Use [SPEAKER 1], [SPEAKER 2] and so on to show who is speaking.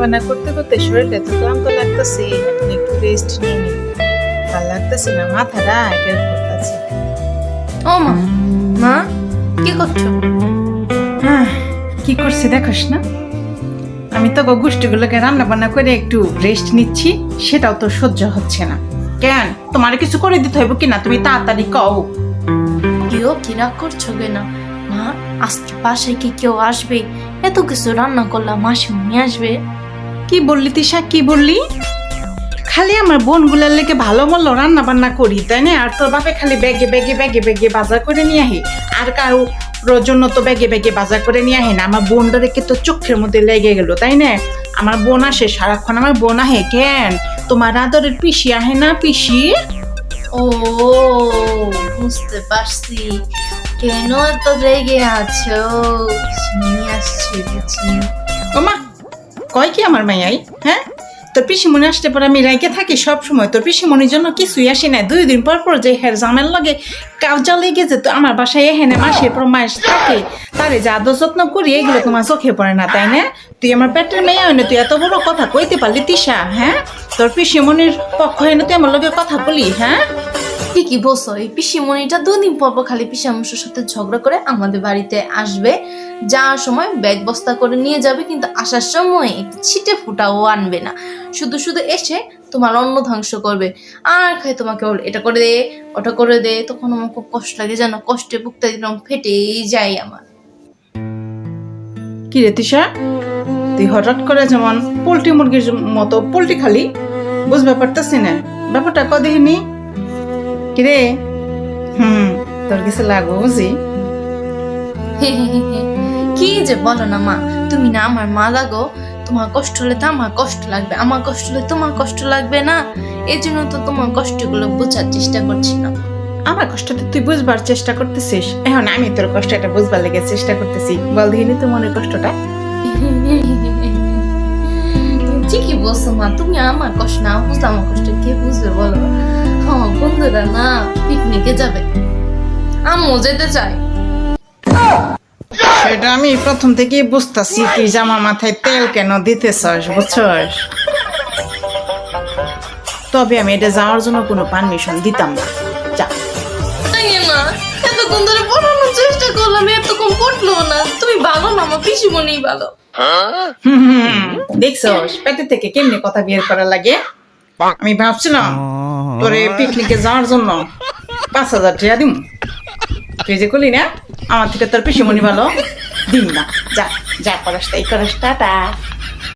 [SPEAKER 1] বান্না করতে করতে শরীরটা তো ক্লান্ত লাগতেছে, এখন একটু রেস্ট নিয়ে নিই। ভালো লাগতেছে না, মাথাটা একের ঘুরতেছে।
[SPEAKER 2] ও মা, মা কি করছো?
[SPEAKER 1] কি করছি দেখোস না? আমি তো গোষ্ঠীগুলোকে রান্না বান্না করে একটু রেস্ট নিচ্ছি, সেটাও তো সহ্য হচ্ছে না। কেন, তোমার কিছু করে দিতে হইব কিনা? তুমি তাড়াতাড়ি কও।
[SPEAKER 2] কেউ কি রাগ করছো কেনা? মা, আজকে বাসায় কি কেউ আসবে? এত কিছু রান্না করলাম, মাসিমণি আসবে।
[SPEAKER 1] কি বললি তিশা, কি বললি? খালি আমার বোনগুলোর লেগে ভালো মন্দ রান্না বান্না করি, তাই না? আর তোর বাপে খালি ব্যাগে ব্যাগে ব্যাগে ব্যাগে বাজার করে নিয়ে আহে, আর কারো জন্য তো ব্যাগে ব্যাগে বাজার করে নিয়ে আহে না। আমার বোনটাকে তো চোখের মধ্যে লেগে গেল, তাই না? আমার বোন আসে সারাক্ষণ, আমার বোন আহে কেন? তোমার আদরের পিসি আহে না, পিসি?
[SPEAKER 2] ও, বুঝতে পারছি কেন এত রেগে আছো। নিয়ে আসছে বুঝি।
[SPEAKER 1] ও মা, কয় কি আমার মাইয়াই? হ্যাঁ, তোর পিসিমণি আসতে পরে আমি রাইকে থাকি সব সময়। তোর পিসিমণির জন্য কিছুই আসি না। 2 দিন পর পর যে হের জামের লগে কাউজা লেগে যেত আমার বাসায়, এখানে মাসের পর মাস থাকে, তারে যা আদর যত্ন করি এগুলো তোমার চোখে পড়ে না, তাই না? তুই আমার পেটের মেয়ে হয় না, তুই এত বড় কথা কইতে পারলি তিশা? হ্যাঁ, তোর পিসিমণির পক্ষ হয় না, তুই আমার লগে কথা বলি? হ্যাঁ,
[SPEAKER 2] ঠিকই বলছো, এই পিসিমণিটা 2 দিন পর পর খালি পিসামশের সাথে ঝগড়া করে আমাদের বাড়িতে আসবে, যাওয়ার সময় ব্যাগ বস্তা করে নিয়ে যাবে, কিন্তু আসার সময় একটু ছিটে ফুটাও আনবে না। শুধু শুধু এসে তোমার অন্ন ধ্বংস করবে, আর খাই তোমাকে বল এটা করে দে ওটা করে দে। তখন আমার খুব কষ্ট লাগে, জানো, কষ্টে বুকটা একদম ফেটেই যায় আমার।
[SPEAKER 1] কি রে তিশা, তুই হঠাৎ করে যেমন পোল্ট্রি মুরগির মতো পোল্ট্রি খালি, বুঝতে পারতেছি না ব্যাপারটা। কদিনই কিরে? তোর কিছু লাগবো বুঝি?
[SPEAKER 2] কি যে বলো না মা, তুমি না আমার মা লাগো। তোমার কষ্ট হলে তো আমার কষ্ট লাগবে, আমার কষ্ট হলে তোমার কষ্ট লাগবে না? এই জন্য তো তোমার কষ্টগুলো বোঝার চেষ্টা করছি না।
[SPEAKER 1] আমার কষ্টটা তুই বুঝবার চেষ্টা করতেছিস, এখন আমি তোর কষ্টটা বুঝবার লেগে চেষ্টা করতেছি। বল দিনি তো মনের কষ্টটা।
[SPEAKER 2] ঠিকই বলছো মা, তুমি আমার কষ্ট না বুঝলে আমার কষ্ট কে বুঝবে বলো? হ্যাঁ, বন্ধুরা না পিকনিকে যাবে, আম্মু যেতে চায়।
[SPEAKER 1] সেটা আমি প্রথম থেকেই বুঝতেছি, তুই জামা মাথায় তেল কেন দিতেছস, বুঝছস? তবে আমি এটা যাওয়ার জন্য কোনো পারমিশন দিতাম না। যা।
[SPEAKER 2] না, এতক্ষণ ধরে পড়ানোর চেষ্টা করলাম, এতক্ষণ পড়লো না। তুমি ভালো না, আমার পিসিমণি ভালো।
[SPEAKER 1] দেখছস পেটে থেকে কেমনে কথা বের করা লাগে? আমি ভাবছিলাম তোরে পিকনিকে যাওয়ার জন্য 5,000 টাকা দিম, তুই যে করলি না আমার থেকে তোর পিসিমণি ভালো। দিন না, যা যা করাস তাই করাস, টাটা।